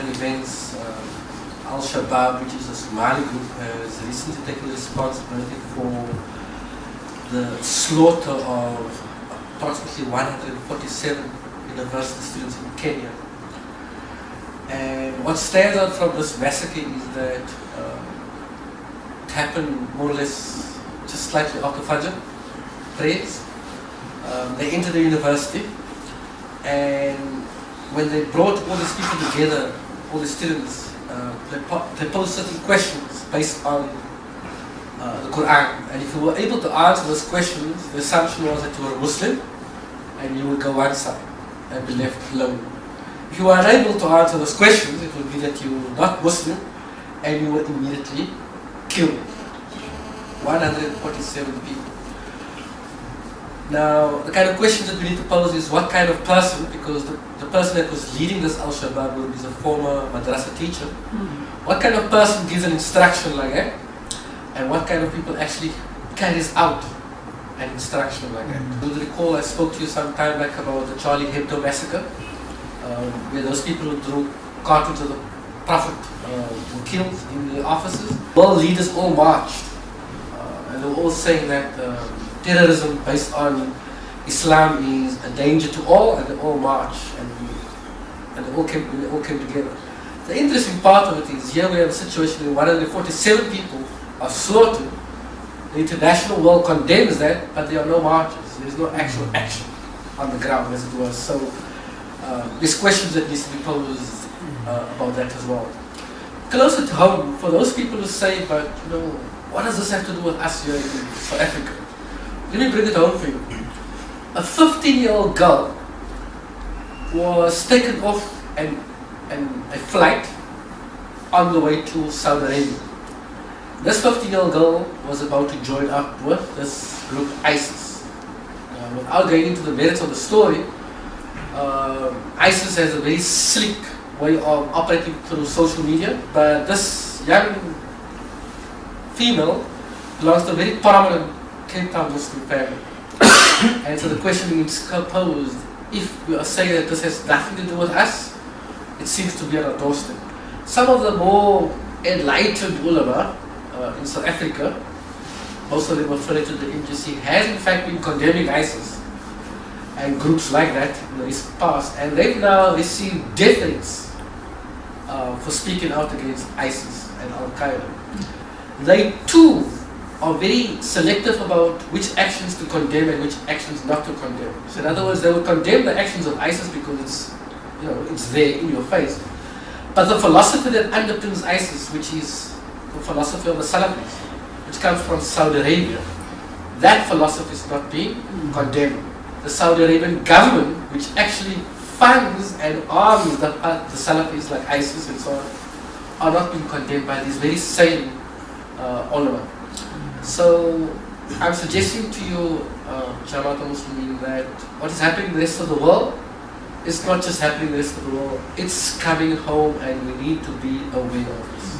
current events, Al-Shabaab, which is a Somali group, has recently taken responsibility for the slaughter of approximately 147 university students in Kenya. And what stands out from this massacre is that it happened more or less just slightly after Fajr prayers. They entered the university, and when they brought all these people together, all the students, they posed certain questions based on the Quran. And if you were able to answer those questions, the assumption was that you were a Muslim and you would go one side and be left alone. If you were unable to answer those questions, it would be that you were not Muslim and you were immediately killed. 147 people. Now, the kind of questions that we need to pose is what kind of person, because the person that was leading this Al-Shabaab group is a former madrasa teacher. What kind of person gives an instruction like that? And what kind of people actually carries out an instruction like that? Do you recall I spoke to you some time back about the Charlie Hebdo massacre, where those people who drew cartoons of the Prophet were killed in the offices? World leaders all marched, and they were all saying that terrorism based on Islam is a danger to all, and they all marched, and they all came together. The interesting part of it is here we have a situation where 147 people are slaughtered. The international world condemns that, but there are no marches. There is no actual action on the ground, as it was. So there's questions that needs to be posed about that as well. Closer to home, for those people who say, but what does this have to do with us here in South Africa? Let me bring it home for you. A 15-year-old girl was taken off a flight on the way to Saudi Arabia. This 15-year-old girl was about to join up with this group ISIS. Without going into the merits of the story, ISIS has a very slick way of operating through social media, but this young female belongs to a very prominent Cape Town Muslim family. And so the question is posed, if we are saying that this has nothing to do with us, it seems to be on our doorstep. Some of the more enlightened ulama in South Africa, most of them affiliated to the MGC, has in fact been condemning ISIS and groups like that in the recent past, and they've now received death threats for speaking out against ISIS and Al-Qaeda. They too are very selective about which actions to condemn and which actions not to condemn. So in other words, they will condemn the actions of ISIS because it's there in your face. But the philosophy that underpins ISIS, which is the philosophy of the Salafis, which comes from Saudi Arabia, that philosophy is not being condemned. The Saudi Arabian government, which actually funds and arms the Salafis like ISIS and so on, are not being condemned by these very same ulama. So I'm suggesting to you, Jamaat al-Muslimin, that what is happening in the rest of the world is not just happening in the rest of the world, it's coming home, and we need to be aware of this.